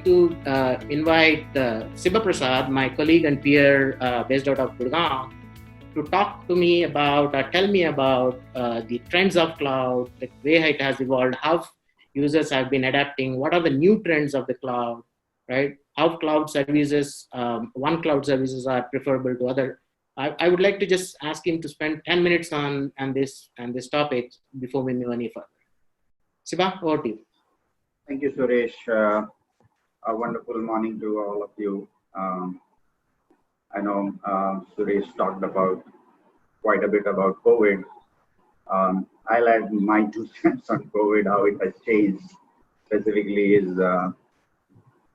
like to invite Siba Prasad, my colleague and peer based out of Gurgaon, to talk to me about, tell me about the trends of cloud, the way it has evolved, how users have been adapting, what are the new trends of the cloud, right? How cloud services, one cloud services are preferable to other. I would like to just ask him to spend 10 minutes on this topic before we move any further. Siba, over to you. Thank you, Suresh. A wonderful morning to all of you. I know Suresh talked about quite a bit about COVID. I'll add my 2 cents on COVID, how it has changed specifically is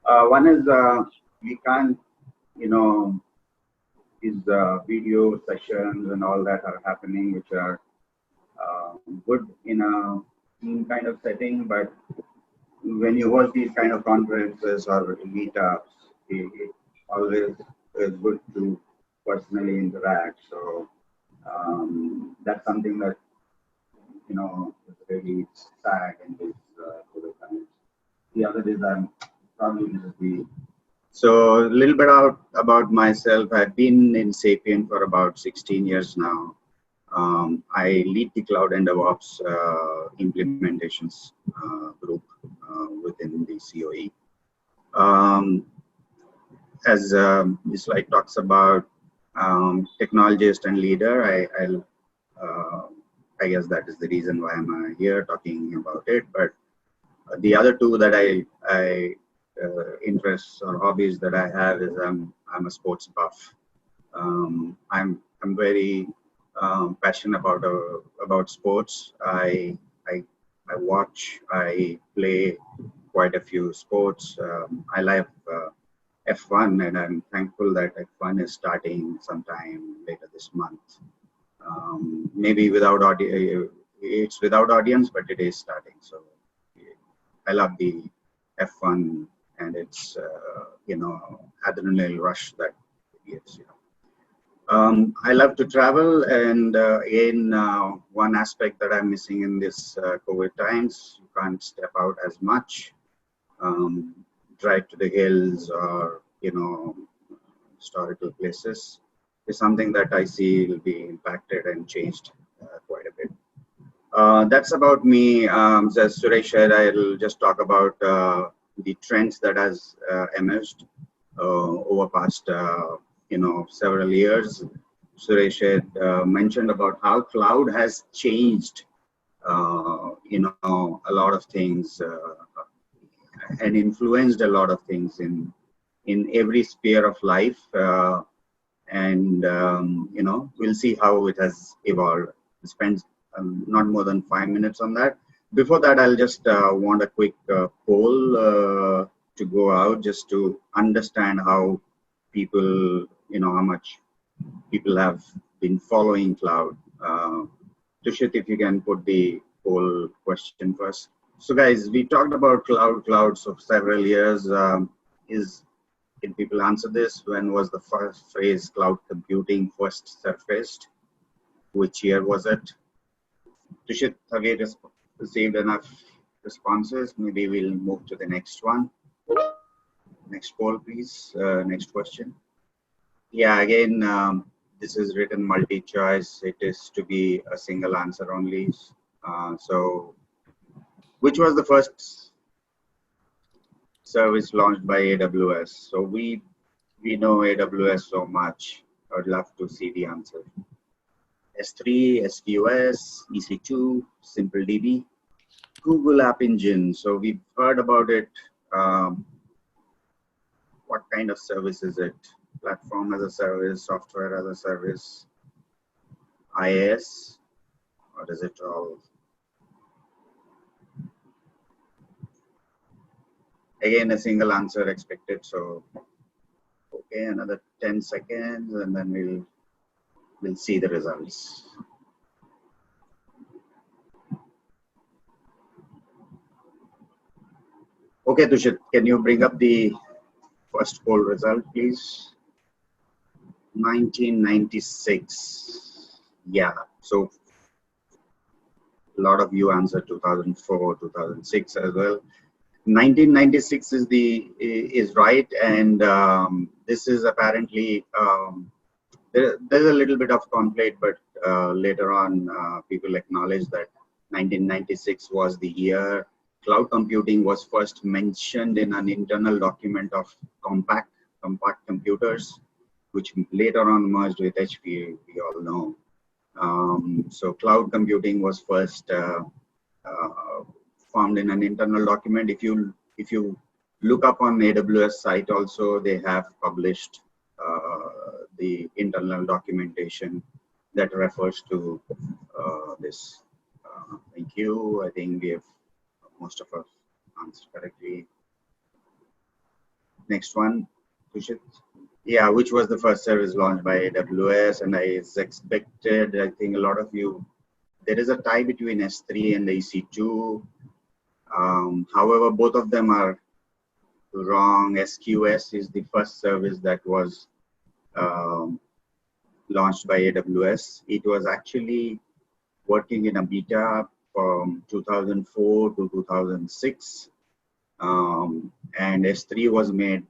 one is we can't, these video sessions and all that are happening, which are good in a team kind of setting, but when you host these kind of conferences or meetups, it always is good to personally interact. So that's something that is really sad in this COVID times. The other is I'm probably just be. So a little bit about myself. I've been in Sapient for about 16 years now. I lead the cloud and DevOps implementations group within the COE. As this slide talks about technologist and leader, I guess that is the reason why I'm here talking about it. But the other two that I interests or hobbies that I have is I'm a sports buff. I'm very passionate about sports. I watch, I play quite a few sports. I like F1, and I'm thankful that F1 is starting sometime later this month. Maybe without it's without audience, but it is starting. So I love the F1 and its adrenaline rush that it gives. I love to travel, and again, one aspect that I'm missing in this COVID times, you can't step out as much, drive to the hills or historical places is something that I see will be impacted and changed quite a bit. That's about me. As Suresh said, I'll just talk about the trends that has emerged over past several years. Suresh had mentioned about how cloud has changed a lot of things and influenced a lot of things in every sphere of life, and we'll see how it has evolved. We'll spend not more than 5 minutes on that. Before that, I'll just want a quick poll to go out just to understand how people, how much people have been following cloud. Tushit, if you can put the poll question first. So guys, we talked about clouds for several years. Can people answer this? When was the first phrase cloud computing first surfaced? Which year was it? Tushit, have you received enough responses? Maybe we'll move to the next one. Next poll, please. Next question. Yeah, again, this is written multi-choice. It is to be a single answer only. So, which was the first service launched by AWS? So we know AWS so much. I'd love to see the answer. S3, SQS, EC2, SimpleDB, Google App Engine. So we've heard about it. What kind of service is it? Platform as a service, software as a service, IaaS, or is it all? Again, a single answer expected. So, okay, another 10 seconds, and then we'll see the results. Okay, Tushit, can you bring up the first poll result, please? 1996. Yeah, so a lot of you answered 2004, 2006 as well. 1996 is right, and this is apparently there's a little bit of conflict, but later on people acknowledge that 1996 was the year cloud computing was first mentioned in an internal document of compact computers, which later on merged with HP. We all know. So cloud computing was first formed in an internal document. If you look up on AWS site, also they have published the internal documentation that refers to this. Thank you. I think we have most of us answered correctly. Next one, Tushit. Yeah, which was the first service launched by AWS, and I expected, I think a lot of you, there is a tie between S3 and EC2. However, both of them are wrong. SQS is the first service that was launched by AWS. It was actually working in a beta from 2004 to 2006. And S3 was made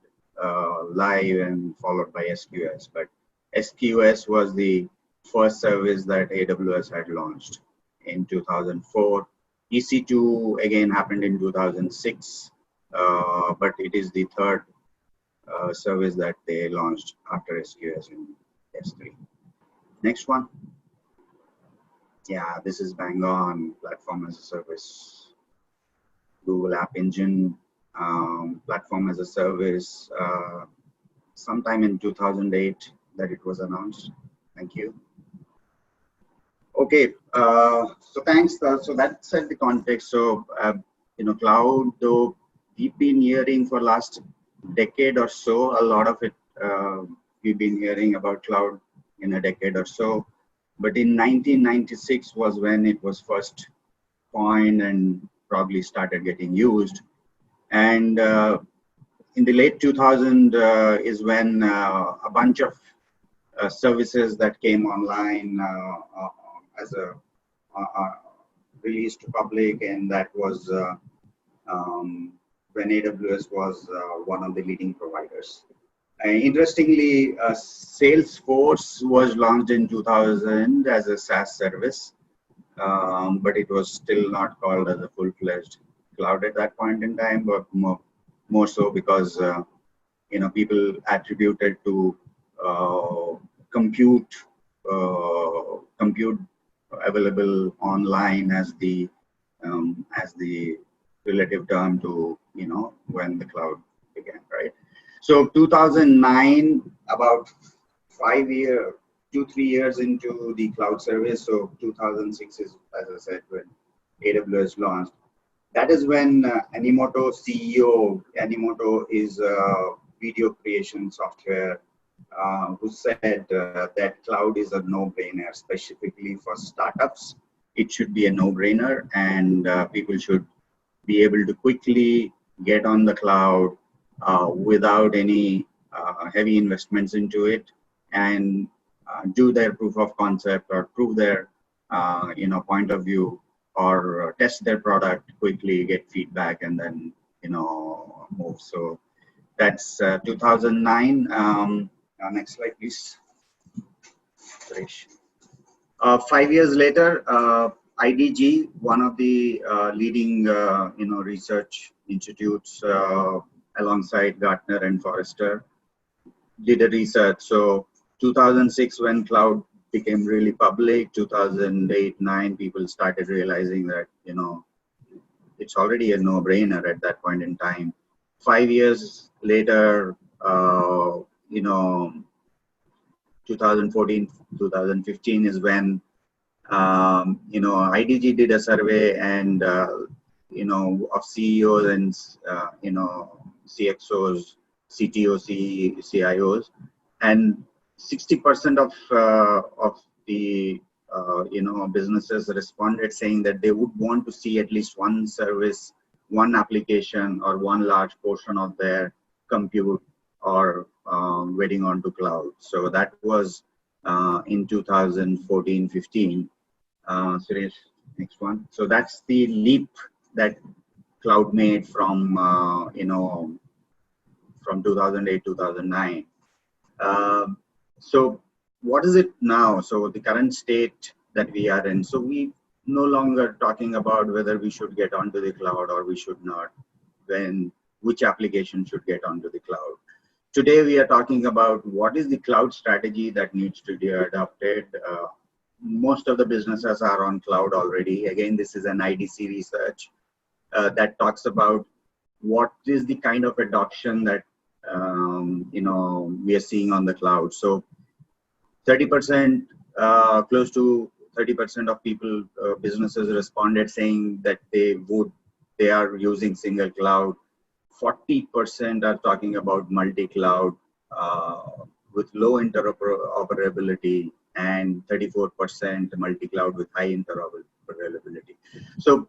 live and followed by SQS. But SQS was the first service that AWS had launched in 2004. EC2 again happened in 2006, but it is the third service that they launched after SQS in S3. Next one. Yeah, this is bang on, platform as a service. Google App Engine, platform as a service, sometime in 2008 that it was announced. Thank you. Okay, so thanks. So that set the context. So, cloud, though we've been hearing for last decade or so, a lot of it, we've been hearing about cloud in a decade or so. But in 1996 was when it was first coined and probably started getting used. And in the late 2000 is when a bunch of services that came online as a released to public, and that was when AWS was one of the leading providers. Interestingly, Salesforce was launched in 2000 as a SaaS service, but it was still not called as a full-fledged cloud at that point in time, but more so because people attributed to compute available online as the relative term to when the cloud began, right? So 2009, about 2-3 years into the cloud service. So 2006 is, as I said, when AWS launched. That is when Animoto CEO, Animoto is a video creation software, who said that cloud is a no-brainer, specifically for startups. It should be a no-brainer, and people should be able to quickly get on the cloud without any heavy investments into it, and do their proof of concept or prove their point of view, or test their product quickly, get feedback, and then move. So that's 2009. Next slide, please. 5 years later, IDG, one of the leading research institutes alongside Gartner and Forrester, did a research. So 2006, when cloud became really public, 2008-9, people started realizing that it's already a no-brainer at that point in time. 5 years later, 2014, 2015 is when IDG did a survey and of CEOs and CXOs, CTOs, CIOs, and 60% of the businesses responded saying that they would want to see at least one service, one application, or one large portion of their compute or getting onto cloud. So that was in 2014-15. Suresh, next one. So that's the leap that CloudMate from, from 2008, 2009. So what is it now? So the current state that we are in. So we no longer talking about whether we should get onto the cloud or we should not, which application should get onto the cloud. Today we are talking about what is the cloud strategy that needs to be adopted. Most of the businesses are on cloud already. Again, this is an IDC research that talks about what is the kind of adoption that we are seeing on the cloud. So 30%, close to 30% of people, businesses responded saying that they are using single cloud. 40% are talking about multi-cloud with low interoperability, and 34% multi-cloud with high interoperability. So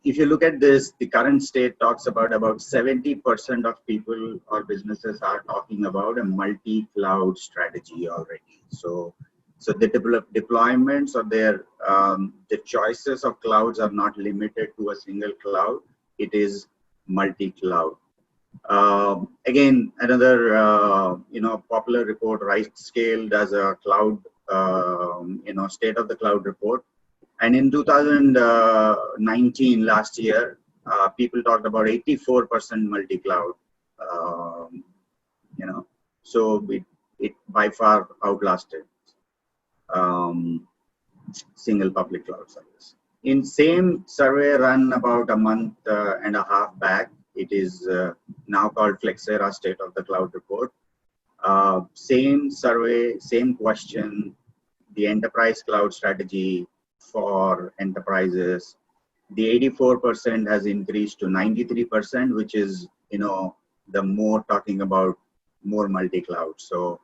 if you look at this, the current state talks about 70% of people or businesses are talking about a multi-cloud strategy already. So the deployments or the choices of clouds are not limited to a single cloud. It is multi-cloud. Again, another popular report, RightScale does a cloud state of the cloud report. And in 2019, last year, people talked about 84% multi-cloud. So it by far outlasted single public cloud service. In same survey run about a month and a half back, it is now called Flexera State of the Cloud Report. Same survey, same question, the enterprise cloud strategy for enterprises. The 84% has increased to 93%, which is, the more talking about more multi-cloud. So,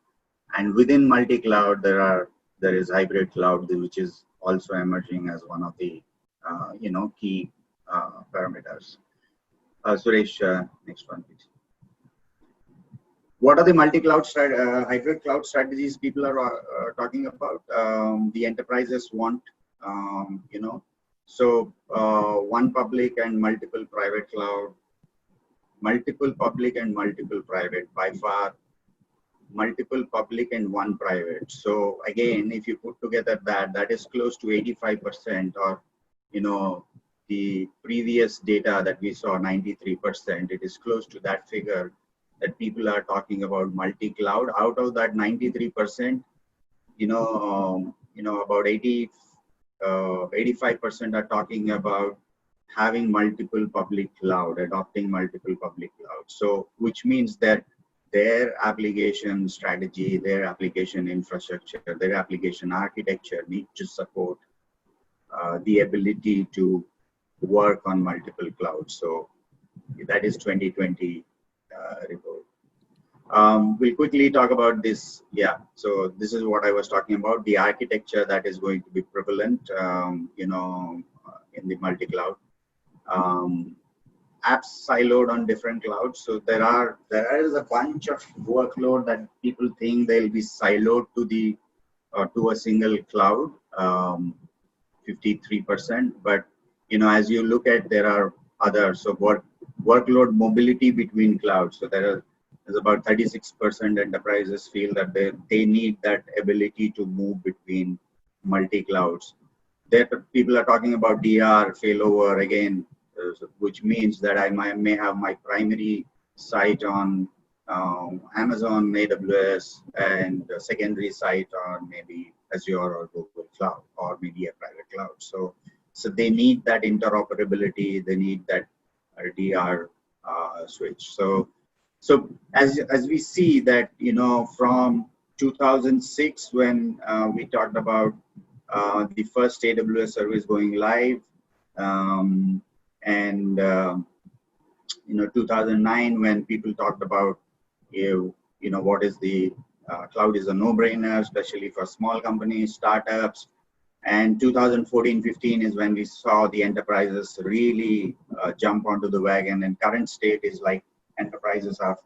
and within multi-cloud, there is hybrid cloud, which is also emerging as one of the, key parameters. Suresh, next one, please. What are the multi-cloud hybrid cloud strategies people are talking about? The enterprises want, so one public and multiple private cloud, multiple public and multiple private, by far multiple public and one private. So again, if you put together that is close to 85%, or the previous data that we saw, 93%, it is close to that figure that people are talking about multi-cloud. Out of that 93%, about 85% are talking about having multiple public cloud, adopting multiple public cloud. So, which means that their application strategy, their application infrastructure, their application architecture need to support the ability to work on multiple clouds. So that is 2020 report. We'll quickly talk about this. Yeah, so this is what I was talking about, the architecture that is going to be prevalent, in the multi-cloud. Apps siloed on different clouds. So there is a bunch of workload that people think they'll be siloed to a single cloud, 53%. But as you look at, there are others. So workload mobility between clouds. So there's about 36% enterprises feel that they need that ability to move between multi-clouds. People are talking about DR failover again, which means that I may have my primary site on Amazon AWS and a secondary site on maybe Azure or Google Cloud, or maybe a private cloud. So they need that interoperability. They need that DR switch. So as we see that, from 2006, when we talked about the first AWS service going live, and 2009, when people talked about, what is the cloud is a no-brainer, especially for small companies, startups. And 2014-15 is when we saw the enterprises really jump onto the wagon. And current state is like enterprises have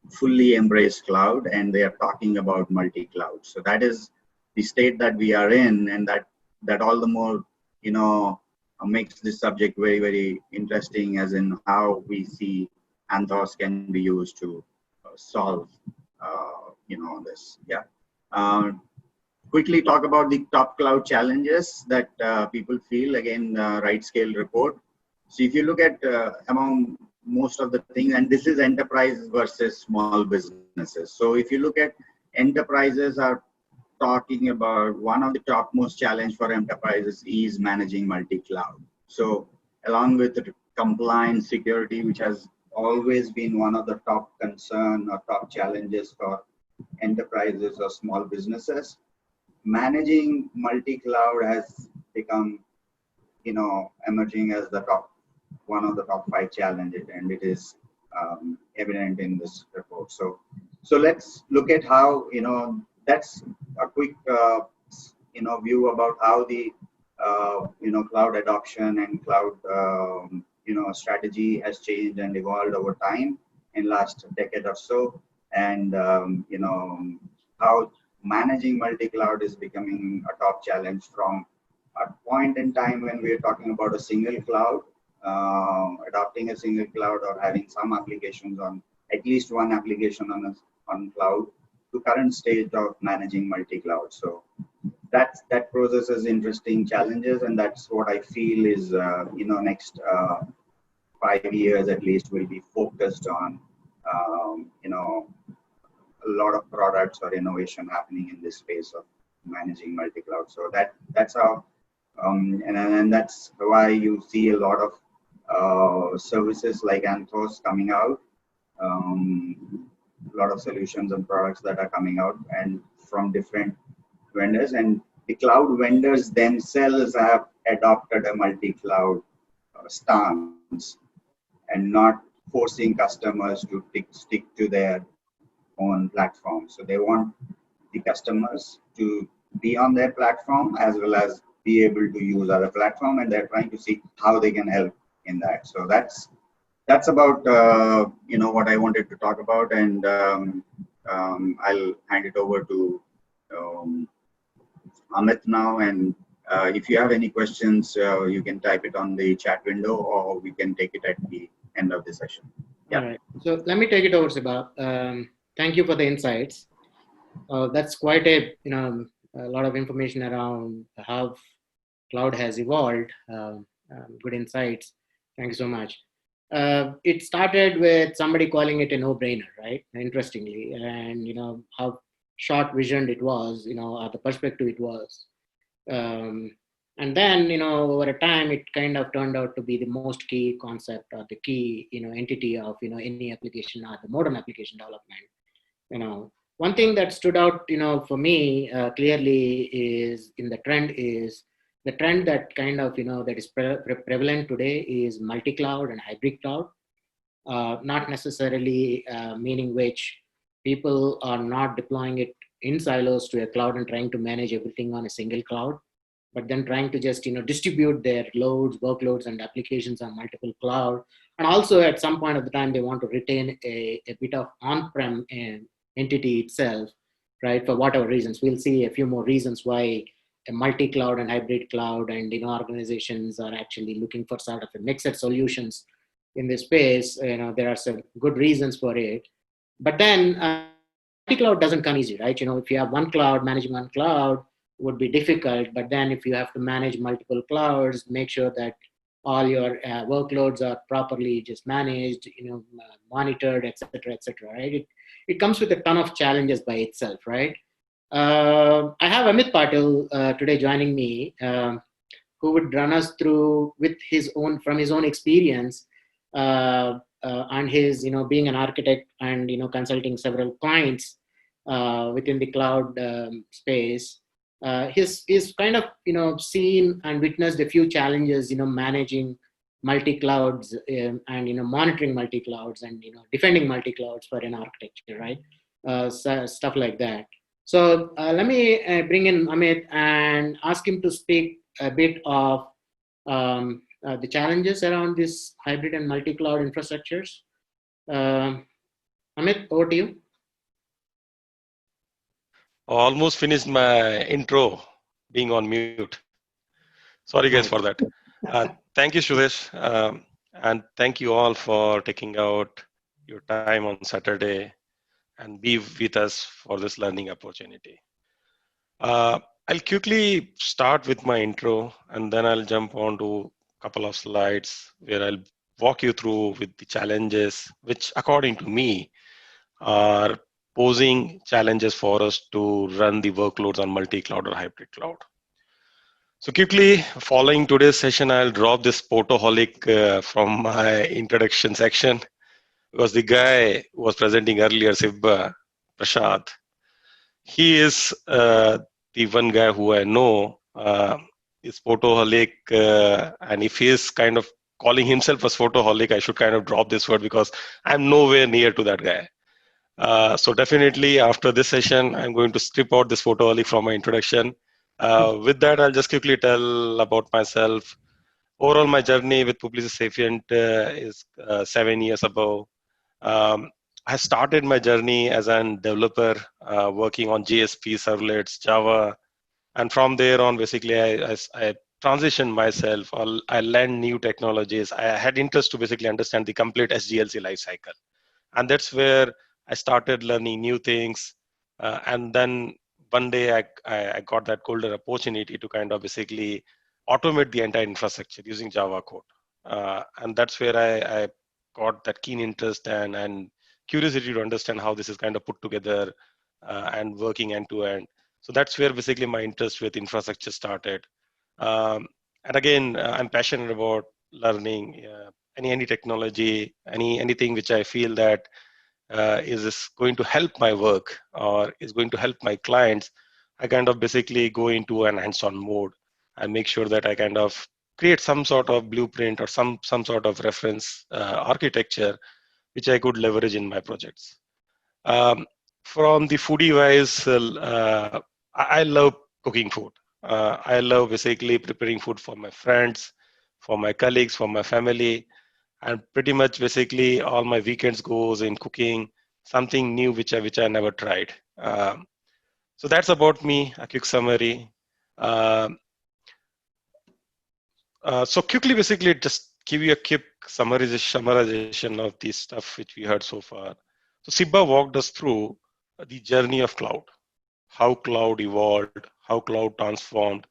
fully embraced cloud, and they are talking about multi-cloud. So that is the state that we are in, and that all the more, makes this subject very, very interesting, as in how we see Anthos can be used to solve, this. Yeah. Quickly talk about the top cloud challenges that people feel. Again, RightScale report. So if you look at among most of the things, and this is enterprise versus small businesses. So if you look at enterprises are talking about one of the topmost challenge for enterprises is managing multi-cloud. So along with the compliance security, which has always been one of the top concern or top challenges for enterprises or small businesses, managing multi-cloud has become, emerging as the one of the top 5 challenges, and it is evident in this report. So let's look at how, that's a quick, view about how the, cloud adoption and cloud, strategy has changed and evolved over time in last decade or so. And, how managing multi-cloud is becoming a top challenge from a point in time when we are talking about a single cloud, adopting a single cloud or having some applications on, at least one application on cloud, to current stage of managing multi-cloud. So that process is interesting challenges, and that's what I feel is, next 5 years at least will be focused on, a lot of products or innovation happening in this space of managing multi-cloud. So that's how, and that's why you see a lot of services like Anthos coming out, a lot of solutions and products that are coming out and from different vendors, and the cloud vendors themselves have adopted a multi-cloud stance and not forcing customers to stick to their own platform. So they want the customers to be on their platform as well as be able to use other platform, and they're trying to see how they can help in that. So that's about what I wanted to talk about, and I'll hand it over to Amit now. And if you have any questions, you can type it on the chat window, or we can take it at the end of the session. Yeah. All right. So let me take it over, Siba. Thank you for the insights. That's quite a lot of information around how cloud has evolved. Good insights. Thank you so much. It started with somebody calling it a no-brainer, right? Interestingly, and how short-visioned it was, the perspective it was. And then, over a time, it kind of turned out to be the most key concept or the key, entity of, any application or the modern application development. One thing that stood out, for me clearly is in the trend that kind of, that is prevalent today is multi-cloud and hybrid cloud, not necessarily meaning which people are not deploying it in silos to a cloud and trying to manage everything on a single cloud, but then trying to just, distribute their loads, workloads, and applications on multiple cloud. And also at some point of the time, they want to retain a bit of on-prem entity itself, right? For whatever reasons. We'll see a few more reasons why a multi-cloud and hybrid cloud and, organizations are actually looking for sort of a mixed solutions in this space. There are some good reasons for it. But then multi-cloud doesn't come easy, right? If you have one cloud, managing one cloud would be difficult, but then if you have to manage multiple clouds, make sure that all your workloads are properly just managed, monitored, etc., right? It comes with a ton of challenges by itself, right? I have Amit Patil today joining me, who would run us through from his own experience and his, being an architect and, consulting several clients within the cloud space. He's kind of, seen and witnessed a few challenges, managing multi-clouds and, monitoring multi-clouds and, defending multi-clouds for an architecture, right? Stuff like that. So let me bring in Amit and ask him to speak a bit of the challenges around this hybrid and multi-cloud infrastructures. Amit, over to you. Almost finished my intro being on mute. Sorry guys for that. Thank you, Suresh. And thank you all for taking out your time on Saturday and be with us for this learning opportunity. I'll quickly start with my intro and then I'll jump on to a couple of slides where I'll walk you through with the challenges, which according to me are posing challenges for us to run the workloads on multi-cloud or hybrid cloud. So quickly, following today's session, I'll drop this photoholic from my introduction section because the guy who was presenting earlier, Sibba Prashad, he is the one guy who I know is photoholic, and if he is kind of calling himself as photoholic, I should kind of drop this word because I'm nowhere near to that guy. So definitely after this session, I'm going to strip out this photoholic from my introduction. With that, I'll just quickly tell about myself. Overall, my journey with Publicis Sapient is 7 years ago. Um, I started my journey as a developer working on JSP, servlets, Java, and from there on, basically, I transitioned myself. I learned new technologies. I had interest to basically understand the complete SDLC lifecycle, and that's where I started learning new things. And then one day, I got that golden opportunity to kind of basically automate the entire infrastructure using Java code, and that's where I got that keen interest and curiosity to understand how this is kind of put together and working end to end. So that's where basically my interest with infrastructure started. Um, and again, I'm passionate about learning any technology, anything which I feel that is going to help my work or is going to help my clients. I kind of basically go into an hands-on mode and make sure that I kind of create some sort of blueprint or some sort of reference architecture which I could leverage in my projects. Um, from the foodie wise, I love cooking food. I love basically preparing food for my friends, for my colleagues, for my family, and pretty much basically all my weekends goes in cooking something new which I never tried. So that's about me, a quick summary. Um so quickly, basically, just give you a quick summarization of the stuff which we heard so far. So Sibba walked us through the journey of cloud, how cloud evolved, how cloud transformed,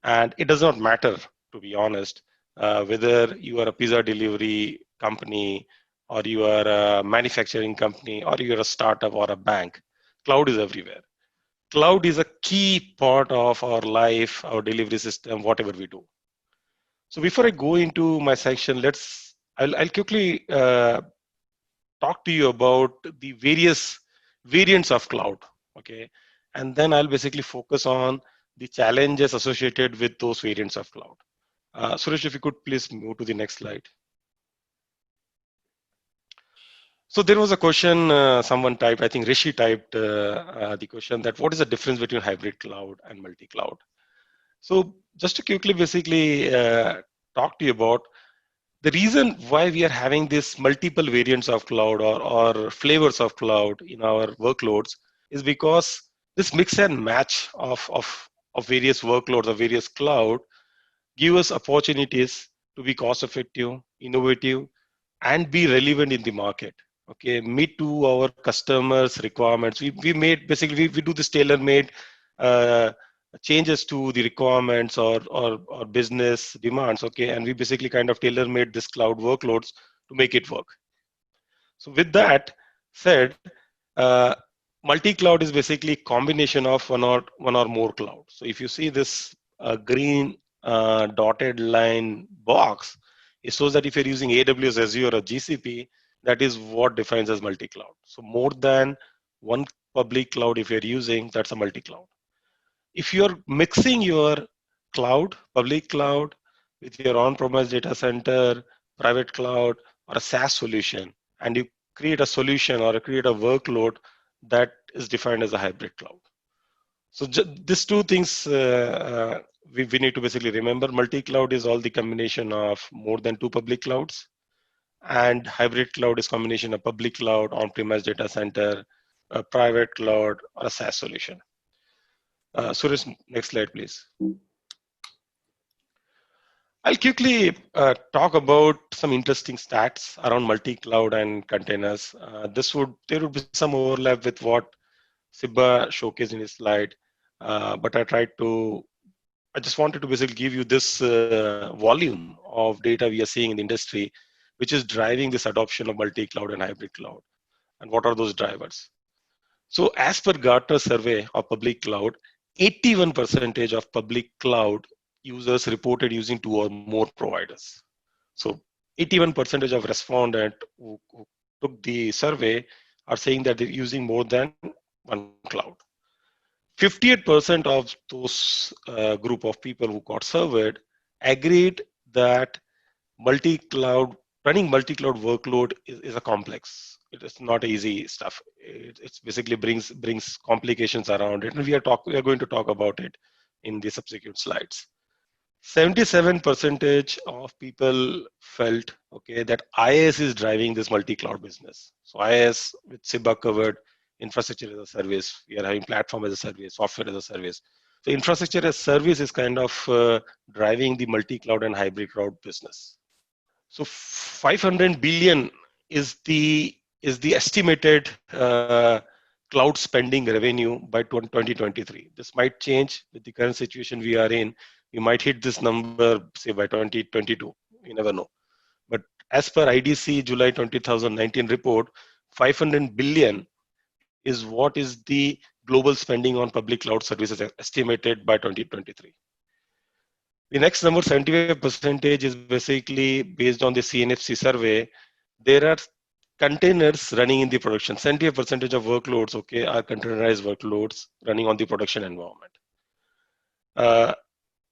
and it does not matter, to be honest, whether you are a pizza delivery company or you are a manufacturing company or you're a startup or a bank. Cloud is everywhere. Cloud is a key part of our life, our delivery system, whatever we do. So before I go into my section, I'll quickly talk to you about the various variants of cloud, okay? And then I'll basically focus on the challenges associated with those variants of cloud. Suresh, if you could please move to the next slide. So there was a question someone typed, I think Rishi typed the question that what is the difference between hybrid cloud and multi-cloud? So just to quickly basically talk to you about the reason why we are having this multiple variants of cloud or flavors of cloud in our workloads is because this mix and match of various workloads of various cloud give us opportunities to be cost effective, innovative, and be relevant in the market. Okay, meet to our customers' requirements. We made basically we do this tailor made uh, changes to the requirements or business demands. Okay, and we basically kind of tailor made this cloud workloads to make it work. So with that said, uh, multi-cloud is basically combination of one or more cloud. So if you see this green dotted line box, it shows that if you're using AWS, Azure, or GCP, that is what defines as multi-cloud. So more than one public cloud, if you're using, that's a multi-cloud. If you're mixing your cloud, public cloud, with your on-premise data center, private cloud, or a SaaS solution, and you create a solution or create a workload that is defined as a hybrid cloud. So these two things we need to basically remember. Multi-cloud is all the combination of more than two public clouds, and hybrid cloud is combination of public cloud, on-premise data center, a private cloud, or a SaaS solution. Suresh, next slide, please. I'll quickly talk about some interesting stats around multi-cloud and containers. There would be some overlap with what Sibba showcased in his slide, but I just wanted to basically give you this volume of data we are seeing in the industry, which is driving this adoption of multi-cloud and hybrid cloud. And what are those drivers? So as per Gartner survey of public cloud, 81% of public cloud users reported using two or more providers. So 81% of respondents who took the survey are saying that they're using more than one cloud. 58% of those group of people who got surveyed agreed that multi-cloud running multi-cloud workload is a complex. It is not easy stuff. It's basically brings complications around it, and we are going to talk about it in the subsequent slides. 77% of people felt okay that IaaS is driving this multi-cloud business. So IaaS, with Sibba covered, infrastructure as a service. We are having platform as a service, software as a service. So infrastructure as service is kind of driving the multi-cloud and hybrid cloud business. So 500 billion is the estimated cloud spending revenue by 2023. This might change with the current situation we are in. We might hit this number, say, by 2022. You never know. But as per IDC July 2019 report, 500 billion is what is the global spending on public cloud services estimated by 2023. The next number, 75%, is basically based on the CNFC survey. There are containers running in the production. 75% of workloads, okay, are containerized workloads running on the production environment.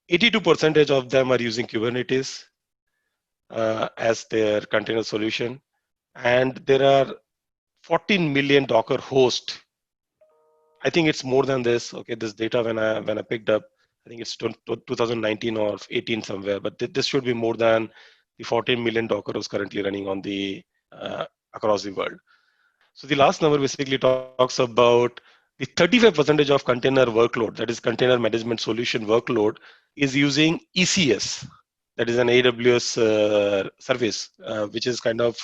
82% of them are using Kubernetes as their container solution, and there are 14 million Docker hosts. I think it's more than this. Okay, this data when I picked up, I think it's 2019 or 18 somewhere, but this should be more than the 14 million Dockers currently running on the across the world. So the last number basically talks about the 35% of container workload, that is container management solution workload, is using ECS, that is an AWS service, which is kind of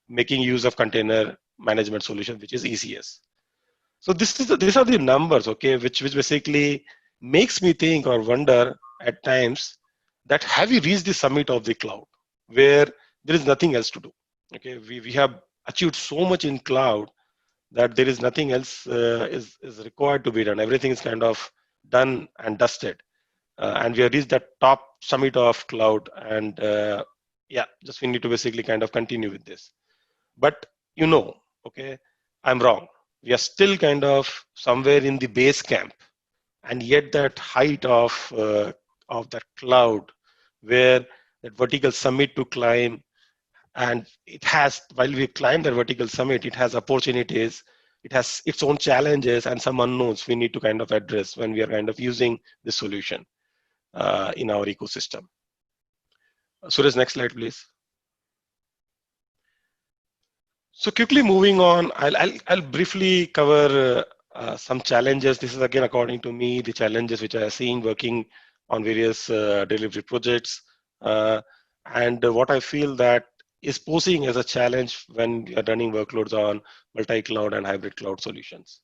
making use of container management solution, which is ECS. So these are the numbers, okay, which basically makes me think or wonder at times that have we reached the summit of the cloud where there is nothing else to do? Okay, we have achieved so much in cloud that there is nothing else is required to be done. Everything is kind of done and dusted, and we have reached that top summit of cloud. And yeah, just we need to basically kind of continue with this. But okay, I'm wrong. We are still kind of somewhere in the base camp, and yet that height of that cloud, where that vertical summit to climb, and it has, while we climb the vertical summit, it has opportunities, it has its own challenges and some unknowns we need to kind of address when we are kind of using the solution in our ecosystem. Suresh, next slide, please. So quickly moving on, I'll briefly cover some challenges. This is again, according to me, the challenges which I have seen working on various delivery projects, and what I feel that is posing as a challenge when we are running workloads on multi-cloud and hybrid cloud solutions.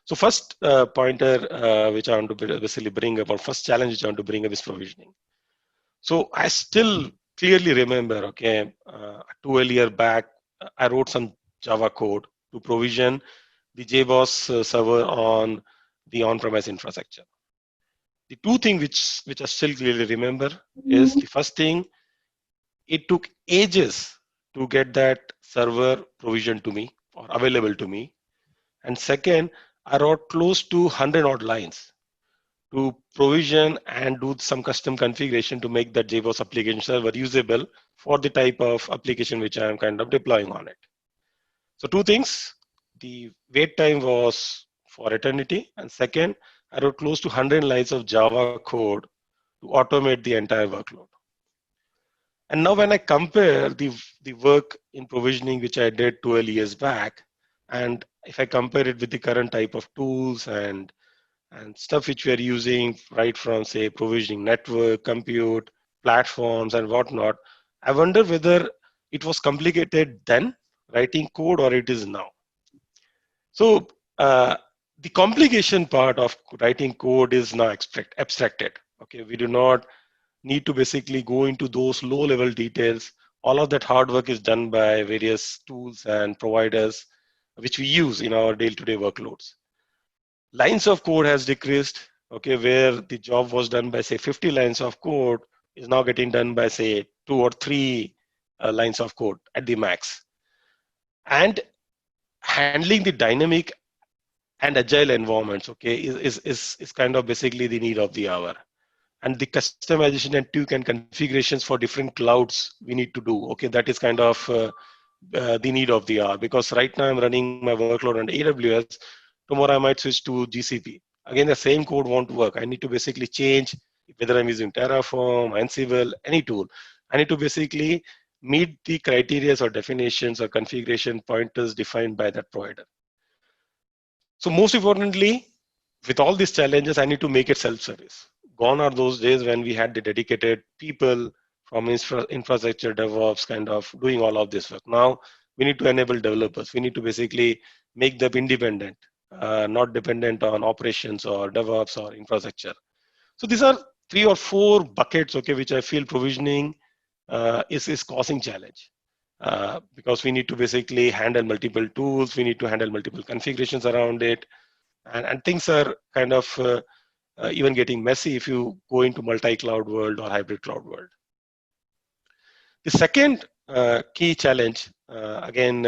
So first pointer which I want to basically bring up, or first challenge which I want to bring up, is provisioning. So I still clearly remember, okay, 2 years back, I wrote some Java code to provision the JBoss server on the on-premise infrastructure. The two things which I still clearly remember is, the first thing, it took ages to get that server provisioned to me or available to me. And second, I wrote close to 100 odd lines to provision and do some custom configuration to make that JBoss application server usable for the type of application which I am kind of deploying on it. So two things, the wait time was for eternity, and second, I wrote close to 100 lines of Java code to automate the entire workload. And now when I compare the work in provisioning which I did 12 years back, and if I compare it with the current type of tools and stuff which we are using, right from, say, provisioning network, compute, platforms and whatnot. I wonder whether it was complicated then, writing code, or it is now. So the complication part of writing code is now abstracted. Okay, we do not need to basically go into those low-level details. All of that hard work is done by various tools and providers, which we use in our day-to-day workloads. Lines of code has decreased. Okay, where the job was done by say 50 lines of code is now getting done by say 2 or 3 lines of code at the max. And handling the dynamic and agile environments, okay, is kind of basically the need of the hour. And the customization and tweak and configurations for different clouds we need to do. Okay, that is kind of the need of the hour, because right now I'm running my workload on AWS. Tomorrow I might switch to GCP. Again, the same code won't work. I need to basically change whether I'm using Terraform, Ansible, any tool. I need to basically meet the criteria or definitions or configuration pointers defined by that provider. So most importantly, with all these challenges, I need to make it self-service. Gone are those days when we had the dedicated people from infrastructure DevOps kind of doing all of this work. Now we need to enable developers. We need to basically make them independent, not dependent on operations or DevOps or infrastructure. So these are 3 or 4 buckets, okay, which I feel provisioning is causing challenge. Because we need to basically handle multiple tools, we need to handle multiple configurations around it, and things are kind of even getting messy if you go into multi-cloud world or hybrid cloud world. The second key challenge, again,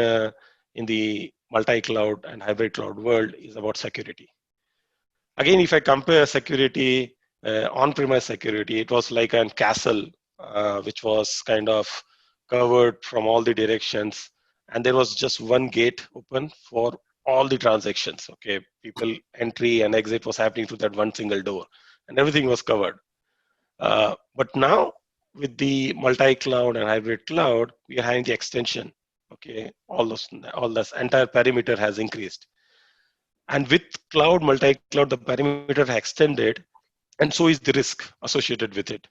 in the multi-cloud and hybrid cloud world is about security. Again, if I compare security, on-premise security, it was like a castle, which was kind of covered from all the directions, and there was just one gate open for all the transactions. Okay, people entry and exit was happening through that one single door, and everything was covered. But now with the multi-cloud and hybrid cloud, we are having the extension. Okay, all this entire perimeter has increased, and with cloud, multi-cloud, the perimeter has extended, and so is the risk associated with it.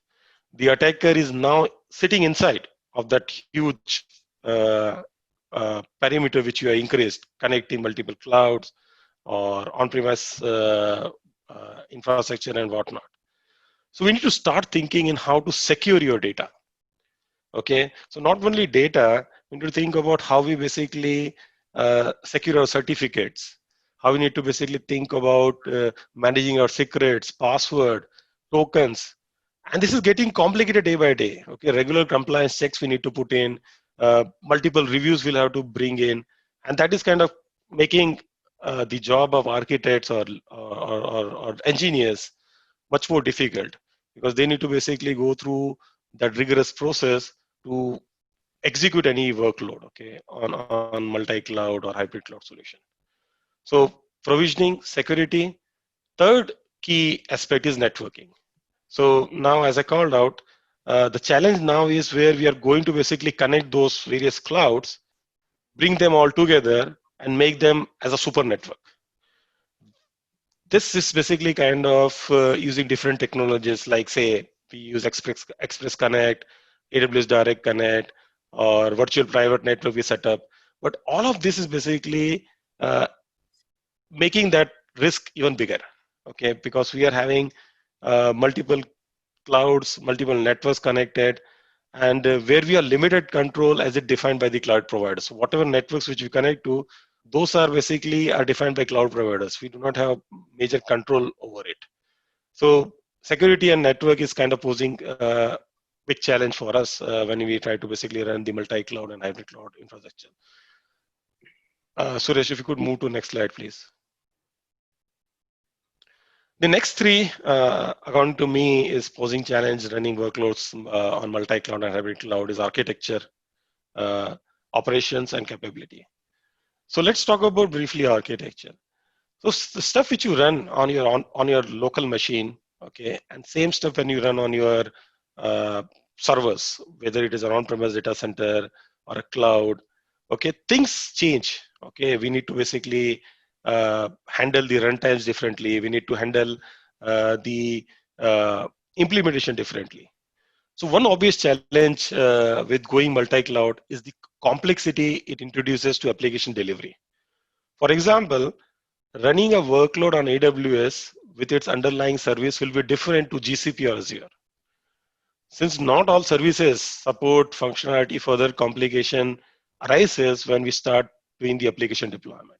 The attacker is now sitting inside of that huge perimeter which you have increased, connecting multiple clouds or on-premise infrastructure and whatnot. So we need to start thinking in how to secure your data. Okay, so not only data, we need to think about how we basically secure our certificates, how we need to basically think about managing our secrets, password, tokens. And this is getting complicated day by day. Okay, regular compliance checks we need to put in, multiple reviews we'll have to bring in, and that is kind of making the job of architects or engineers much more difficult, because they need to basically go through that rigorous process to execute any workload, okay, on multi-cloud or hybrid cloud solution. So provisioning, security. Third key aspect is networking. So now, as I called out, the challenge now is where we are going to basically connect those various clouds, bring them all together, and make them as a super network. This is basically kind of using different technologies, like say we use Express Connect, AWS Direct Connect, or virtual private network we set up. But all of this is basically making that risk even bigger, okay? Because we are having multiple clouds, multiple networks connected, and where we are limited control as it defined by the cloud providers. So whatever networks which we connect to, those are basically defined by cloud providers. We do not have major control over it. So security and network is kind of posing a big challenge for us when we try to basically run the multi-cloud and hybrid cloud infrastructure. Suresh, if you could move to next slide, please. The next 3, according to me, is posing challenge running workloads on multi-cloud and hybrid cloud is architecture, operations, and capability. So let's talk about briefly architecture. So the stuff which you run on your local machine, okay, and same stuff when you run on your servers, whether it is an on-premise data center or a cloud, okay, things change. Okay, we need to basically handle the runtimes differently. We need to handle the implementation differently. So one obvious challenge with going multi-cloud is the complexity it introduces to application delivery. For example, running a workload on AWS with its underlying service will be different to GCP or Azure. Since not all services support functionality, further complication arises when we start doing the application deployment.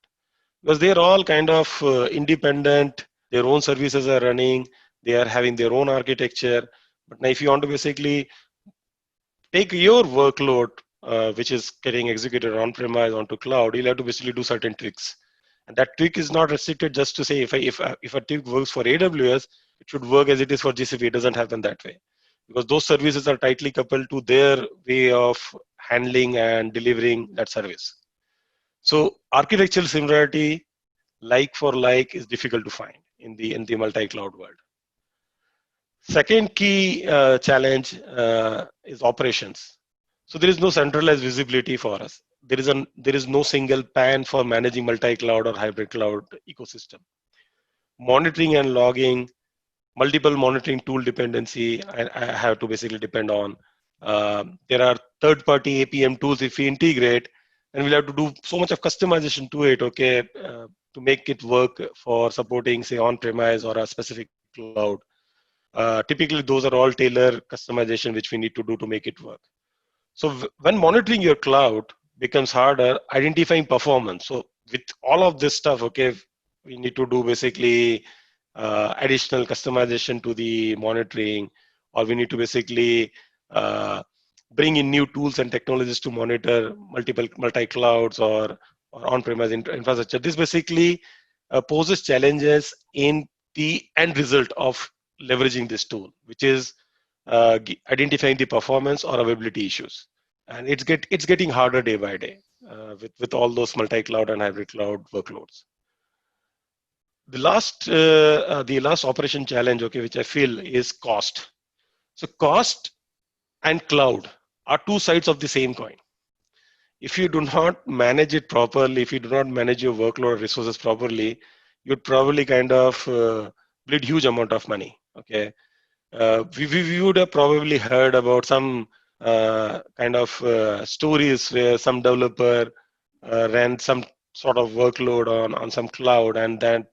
Because they're all kind of independent, their own services are running, they are having their own architecture. But now if you want to basically take your workload, which is getting executed on-premise onto cloud, you'll have to basically do certain tricks. And that trick is not restricted just to say if a trick works for AWS, it should work as it is for GCP. It doesn't happen that way because those services are tightly coupled to their way of handling and delivering that service. So architectural similarity, like for like, is difficult to find in the multi-cloud world. Second key challenge is operations. So there is no centralized visibility for us. There is no single PAN for managing multi-cloud or hybrid cloud ecosystem. Monitoring and logging, multiple monitoring tool dependency, I have to basically depend on. There are third-party APM tools if we integrate, and we'll have to do so much of customization to it, okay, to make it work for supporting, say, on-premise or a specific cloud. Typically, those are all tailor customization which we need to do to make it work. So when monitoring your cloud becomes harder, identifying performance. So with all of this stuff, okay, we need to do basically additional customization to the monitoring, or we need to basically bring in new tools and technologies to monitor multi-clouds or on-premise infrastructure. This basically poses challenges in the end result of leveraging this tool, which is identifying the performance or availability issues. And it's getting harder day by day with all those multi-cloud and hybrid cloud workloads. The last operation challenge, okay, which I feel is cost. So cost and cloud are two sides of the same coin. If you do not manage it properly, if you do not manage your workload or resources properly, you'd probably kind of bleed huge amount of money. Okay, we would have probably heard about some kind of stories where some developer ran some sort of workload on some cloud, and that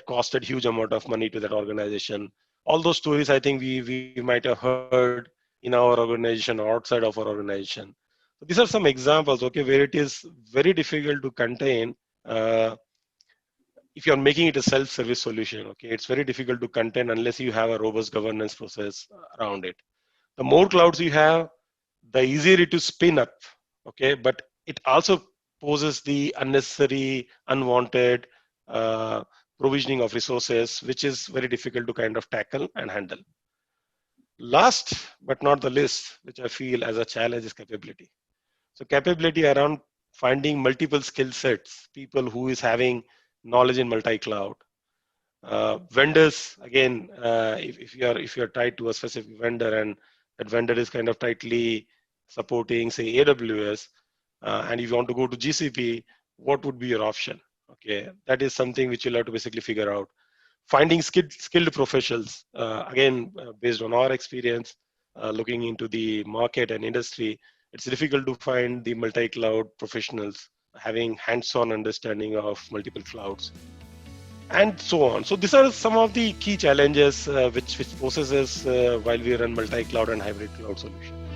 costed huge amount of money to that organization. All those stories, I think we might have heard in our organization or outside of our organization. So these are some examples, okay, where it is very difficult to contain. If you're making it a self-service solution, okay, it's very difficult to contain unless you have a robust governance process around it. The more clouds you have, the easier it to spin up, okay, but it also poses the unnecessary, unwanted provisioning of resources, which is very difficult to kind of tackle and handle. Last but not the least, which I feel as a challenge, is capability. So capability around finding multiple skill sets, people who is having knowledge in multi-cloud. Vendors, again, if you're tied to a specific vendor and that vendor is kind of tightly supporting, say, AWS, and if you want to go to GCP, what would be your option? Okay, that is something which you'll have to basically figure out. Finding skilled professionals, again, based on our experience, looking into the market and industry, it's difficult to find the multi-cloud professionals having hands-on understanding of multiple clouds, and so on. So these are some of the key challenges which poses us while we run multi-cloud and hybrid cloud solutions.